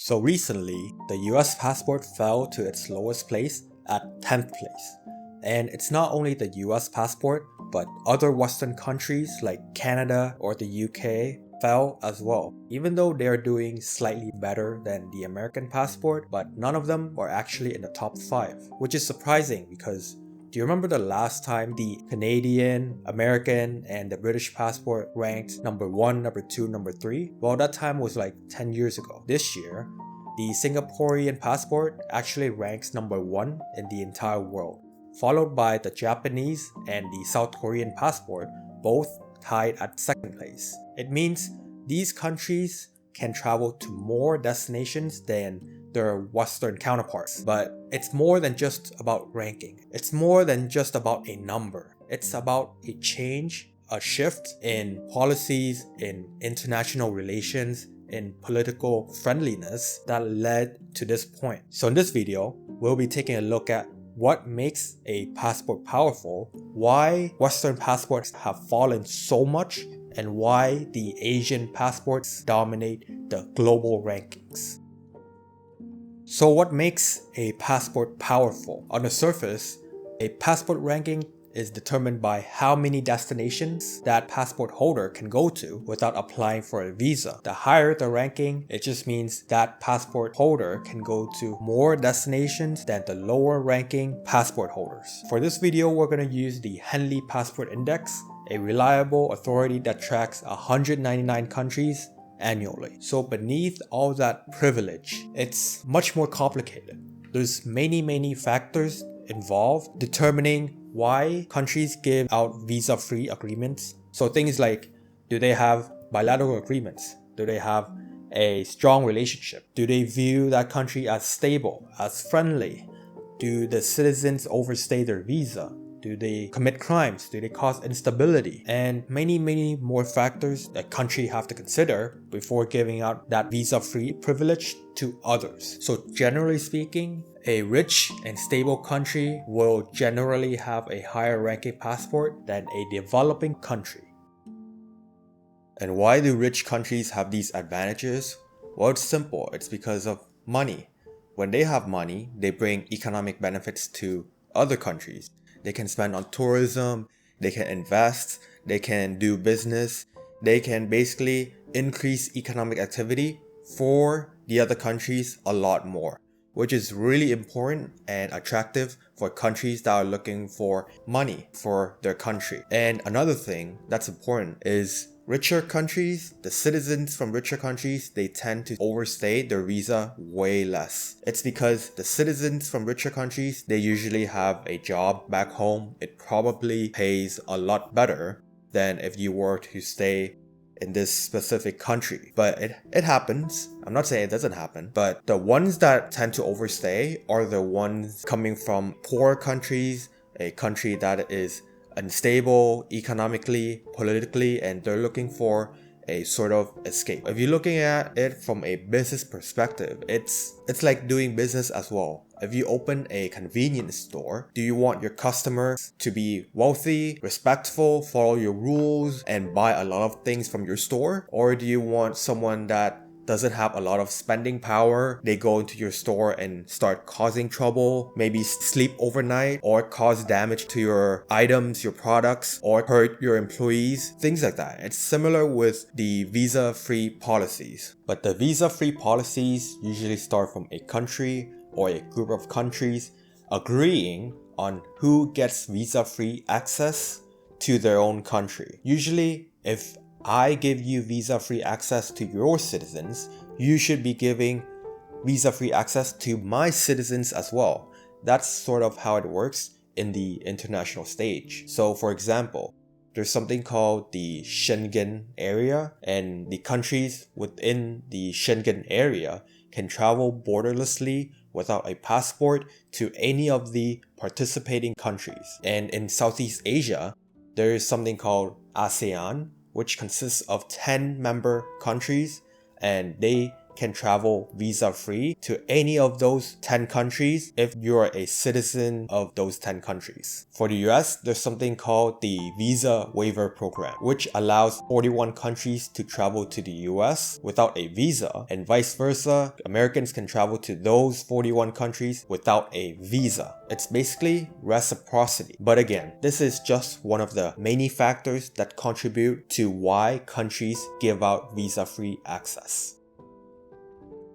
So recently, the US passport fell to its lowest place at 10th place. And it's not only the US passport, but other Western countries like Canada or the UK fell as well. Even though they're doing slightly better than the American passport, but none of them are actually in the top 5, which is surprising because do you remember the last time the Canadian, American, and the British passport ranked number 1, number 2, number 3? Well, that time was like 10 years ago. This year, the Singaporean passport actually ranks number 1 in the entire world, followed by the Japanese and the South Korean passport, both tied at 2nd place. It means these countries can travel to more destinations than their Western counterparts. But it's more than just about ranking. It's more than just about a number. It's about a change, a shift in policies, in international relations, in political friendliness that led to this point. So in this video, we'll be taking a look at what makes a passport powerful, why Western passports have fallen so much, and why the Asian passports dominate the global rankings. So what makes a passport powerful? On the surface, a passport ranking is determined by how many destinations that passport holder can go to without applying for a visa. The higher the ranking, it just means that passport holder can go to more destinations than the lower ranking passport holders. For this video, we're going to use the Henley Passport Index, a reliable authority that tracks 199 countries annually. So beneath all that privilege, it's much more complicated. There's many factors involved determining why countries give out visa-free agreements. So things like, do they have bilateral agreements? Do they have a strong relationship? Do they view that country as stable, as friendly? Do the citizens overstay their visa? Do they commit crimes? Do they cause instability? And many more factors that countries have to consider before giving out that visa-free privilege to others. So generally speaking, a rich and stable country will generally have a higher ranking passport than a developing country. And why do rich countries have these advantages? Well, it's simple. It's because of money. When they have money, they bring economic benefits to other countries. They can spend on tourism, they can invest, they can do business, they can basically increase economic activity for the other countries a lot more, which is really important and attractive for countries that are looking for money for their country. And another thing that's important is richer countries, the citizens from richer countries, they tend to overstay their visa way less. It's because the citizens from richer countries, they usually have a job back home. It probably pays a lot better than if you were to stay in this specific country. But it happens. I'm not saying it doesn't happen, but the ones that tend to overstay are the ones coming from poor countries, a country that is unstable economically, politically, and they're looking for a sort of escape. If you're looking at it from a business perspective, it's like doing business as well. If you open a convenience store, do you want your customers to be wealthy, respectful, follow your rules, and buy a lot of things from your store? Or do you want someone that doesn't have a lot of spending power? They go into your store and start causing trouble, maybe sleep overnight, or cause damage to your items, your products, or hurt your employees, things like that. It's similar with the visa-free policies. But the visa-free policies usually start from a country or a group of countries agreeing on who gets visa-free access to their own country. Usually, if I give you visa-free access to your citizens, you should be giving visa-free access to my citizens as well. That's sort of how it works in the international stage. So for example, there's something called the Schengen area, and the countries within the Schengen area can travel borderlessly without a passport to any of the participating countries. And in Southeast Asia, there is something called ASEAN, which consists of 10 member countries, and they can travel visa-free to any of those 10 countries if you're a citizen of those 10 countries. For the US, there's something called the Visa Waiver Program, which allows 41 countries to travel to the US without a visa, and vice versa, Americans can travel to those 41 countries without a visa. It's basically reciprocity. But again, this is just one of the many factors that contribute to why countries give out visa-free access.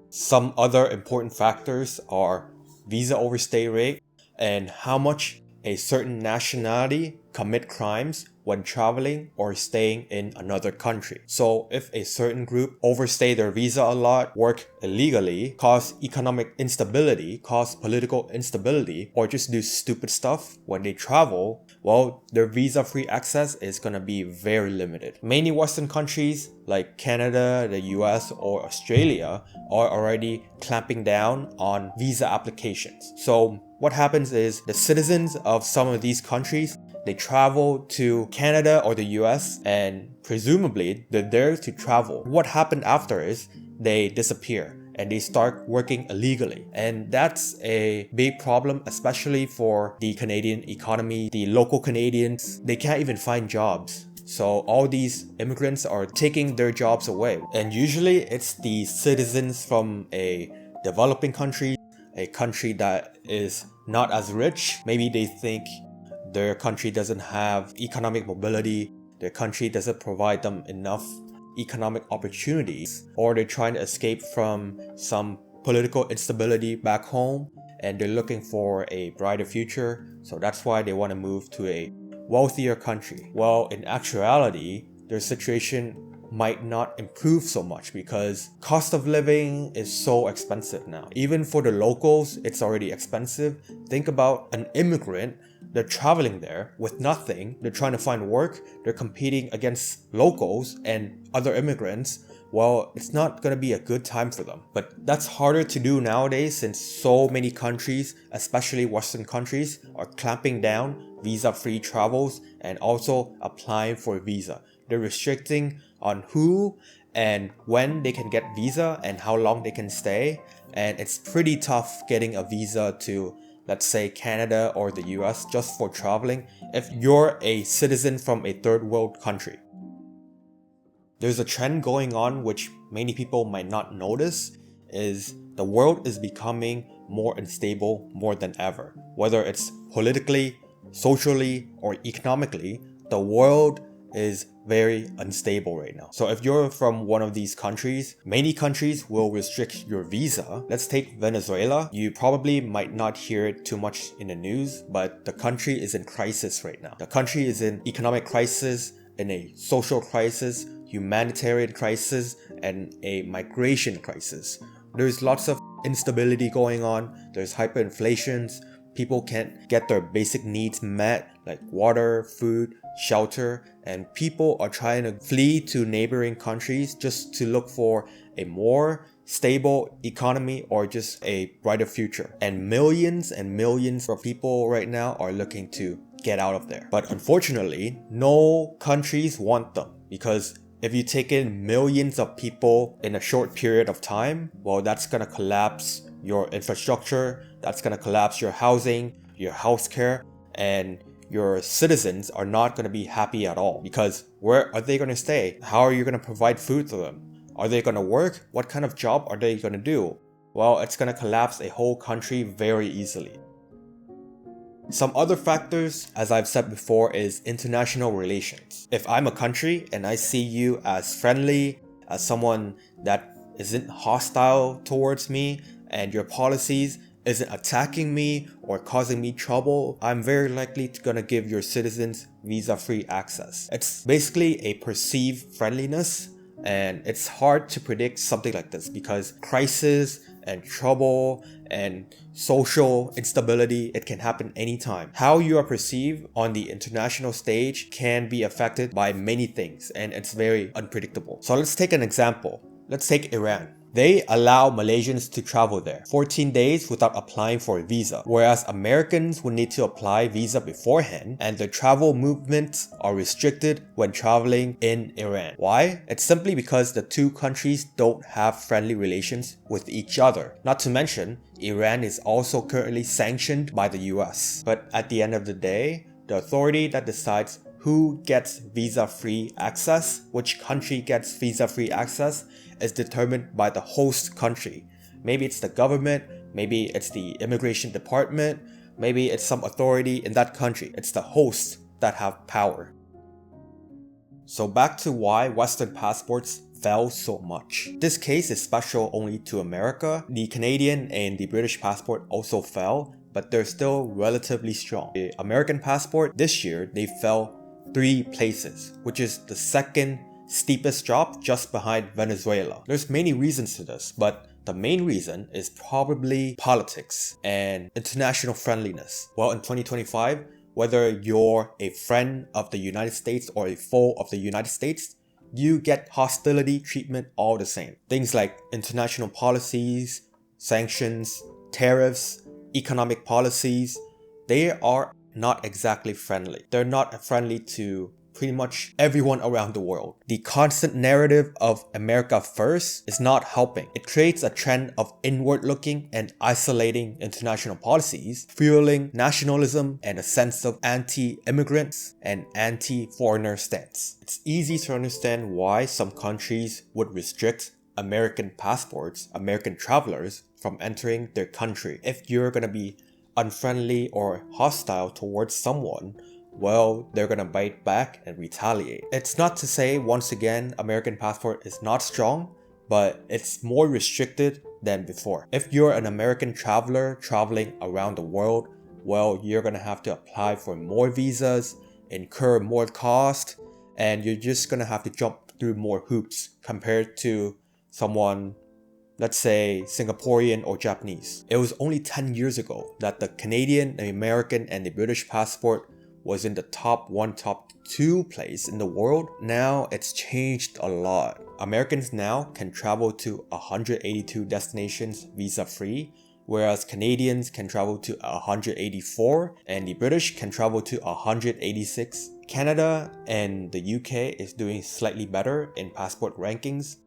Some other important factors are visa overstay rate and how much a certain nationality commit crimes when traveling or staying in another country. So if a certain group overstay their visa a lot, work illegally, cause economic instability, cause political instability, or just do stupid stuff when they travel, well, their visa-free access is gonna be very limited. Many Western countries like Canada, the US, or Australia are already clamping down on visa applications. So what happens is the citizens of some of these countries, they travel to Canada or the US and presumably they're there to travel. What happened after is they disappear and they start working illegally. And that's a big problem, especially for the Canadian economy. The local Canadians, they can't even find jobs. So all these immigrants are taking their jobs away. And usually it's the citizens from a developing country, a country that is not as rich. Maybe they think their country doesn't have economic mobility, their country doesn't provide them enough economic opportunities, or they're trying to escape from some political instability back home and they're looking for a brighter future, so that's why they want to move to a wealthier country. Well, in actuality, their situation might not improve so much because cost of living is so expensive now. Even for the locals, it's already expensive. Think about an immigrant. They're traveling there with nothing. They're trying to find work. They're competing against locals and other immigrants. Well, it's not going to be a good time for them. But that's harder to do nowadays since so many countries, especially Western countries, are clamping down visa-free travels and also applying for a visa. They're restricting on who and when they can get visa and how long they can stay. And it's pretty tough getting a visa to, let's say, Canada or the US just for traveling if you're a citizen from a third world country. There's a trend going on which many people might not notice is the world is becoming more unstable more than ever. Whether it's politically, socially, or economically, the world is very unstable right now. So if you're from one of these countries, many countries will restrict your visa. Let's take Venezuela. You probably might not hear it too much in the news, but the country is in crisis right now. The country is in economic crisis, in a social crisis, humanitarian crisis, and a migration crisis. There's lots of instability going on. There's hyperinflations. People can't get their basic needs met like water, food, shelter, and people are trying to flee to neighboring countries just to look for a more stable economy or just a brighter future. And millions of people right now are looking to get out of there. But unfortunately, no countries want them because if you take in millions of people in a short period of time, well, that's gonna collapse your infrastructure, that's gonna collapse your housing, your healthcare, and your citizens are not gonna be happy at all because where are they gonna stay? How are you gonna provide food to them? Are they gonna work? What kind of job are they gonna do? Well, it's gonna collapse a whole country very easily. Some other factors, as I've said before, is international relations. If I'm a country and I see you as friendly, as someone that isn't hostile towards me, and your policies isn't attacking me or causing me trouble, I'm very likely gonna give your citizens visa-free access. It's basically a perceived friendliness, and it's hard to predict something like this because crisis and trouble and social instability, it can happen anytime. How you are perceived on the international stage can be affected by many things and it's very unpredictable. So let's take an example. Let's take Iran. They allow Malaysians to travel there 14 days without applying for a visa, whereas Americans would need to apply visa beforehand, and their travel movements are restricted when traveling in Iran. Why? It's simply because the two countries don't have friendly relations with each other. Not to mention, Iran is also currently sanctioned by the US. But at the end of the day, the authority that decides who gets visa-free access, which country gets visa-free access, is determined by the host country. Maybe it's the government, maybe it's the immigration department, maybe it's some authority in that country. It's the hosts that have power. So back to why Western passports fell so much. This case is special only to America. The Canadian and the British passport also fell, but they're still relatively strong. The American passport, this year, they fell 3 places, which is the second steepest drop just behind Venezuela. There's many reasons to this, but the main reason is probably politics and international friendliness. Well, in 2025, whether you're a friend of the United States or a foe of the United States, you get hostility treatment all the same. Things like international policies, sanctions, tariffs, economic policies, they are not exactly friendly. They're not friendly to pretty much everyone around the world. The constant narrative of America first is not helping. It creates a trend of inward-looking and isolating international policies, fueling nationalism and a sense of anti-immigrants and anti-foreigner stance. It's easy to understand why some countries would restrict American passports, American travelers, from entering their country. If you're gonna be unfriendly or hostile towards someone, well, they're gonna bite back and retaliate. It's not to say, once again, American passport is not strong, but it's more restricted than before. If you're an American traveler traveling around the world, well, you're gonna have to apply for more visas, incur more cost, and you're just gonna have to jump through more hoops compared to someone, let's say, Singaporean or Japanese. It was only 10 years ago that the Canadian, the American, and the British passport was in the top 1, top 2 place in the world. Now it's changed a lot. Americans now can travel to 182 destinations visa-free, whereas Canadians can travel to 184 and the British can travel to 186. Canada and the UK is doing slightly better in passport rankings,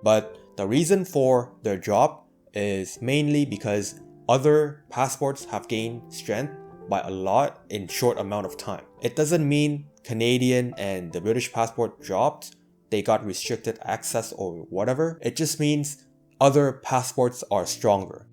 but the reason for their drop is mainly because other passports have gained strength by a lot in short amount of time. It doesn't mean Canadian and the British passport dropped, they got restricted access or whatever. It just means other passports are stronger.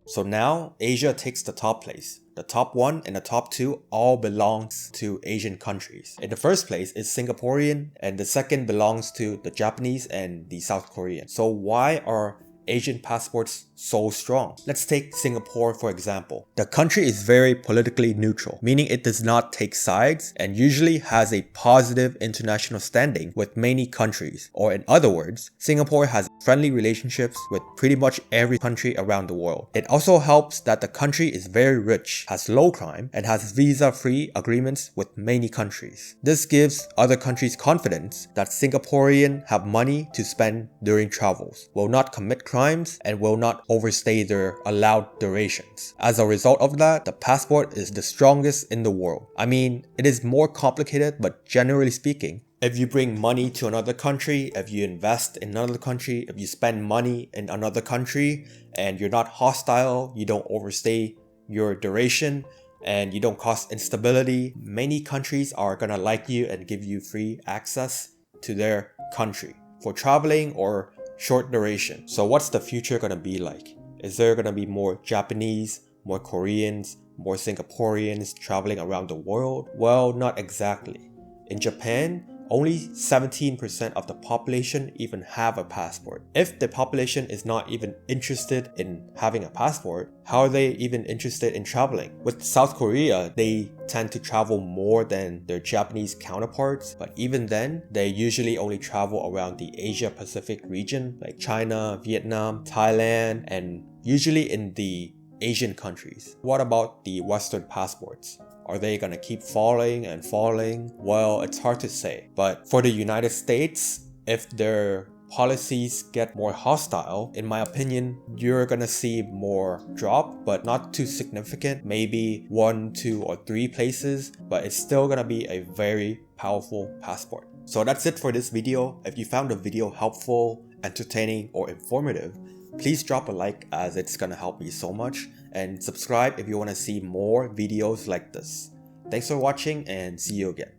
So now Asia takes the top place. The top 1 and the top 2 all belongs to Asian countries. In the first place is Singaporean, and the second belongs to the Japanese and the South Korean. So why are Asian passports so strong? Let's take Singapore for example. The country is very politically neutral, meaning it does not take sides and usually has a positive international standing with many countries. Or in other words, Singapore has friendly relationships with pretty much every country around the world. It also helps that the country is very rich, has low crime, and has visa-free agreements with many countries. This gives other countries confidence that Singaporeans have money to spend during travels, will not commit crimes, and will not overstay their allowed durations. As a result of that, the passport is the strongest in the world. I mean, it is more complicated, but generally speaking, if you bring money to another country, if you invest in another country, if you spend money in another country, and you're not hostile, you don't overstay your duration, and you don't cause instability, many countries are gonna like you and give you free access to their country for traveling or short duration. So what's the future gonna be like? Is there gonna be more Japanese, more Koreans, more Singaporeans traveling around the world? Well, not exactly. In Japan, only 17% of the population even have a passport. If the population is not even interested in having a passport, how are they even interested in traveling? With South Korea, they tend to travel more than their Japanese counterparts, but even then, they usually only travel around the Asia Pacific region, like China, Vietnam, Thailand, and usually in the Asian countries. What about the Western passports? Are they gonna keep falling and falling? Well, it's hard to say. But for the United States, if their policies get more hostile, in my opinion, you're gonna see more drop, but not too significant, maybe 1, 2, or 3 places, but it's still gonna be a very powerful passport. So that's it for this video. If you found the video helpful, entertaining, or informative, please drop a like as it's gonna help me so much, and subscribe if you want to see more videos like this. Thanks for watching and see you again.